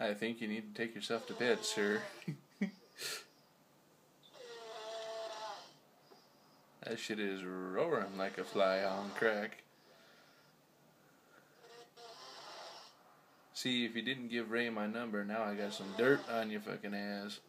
I think you need to take yourself to bed, sir. That shit is roaring like a fly on crack. See, if you didn't give Ray my number, now I got some dirt on your fucking ass.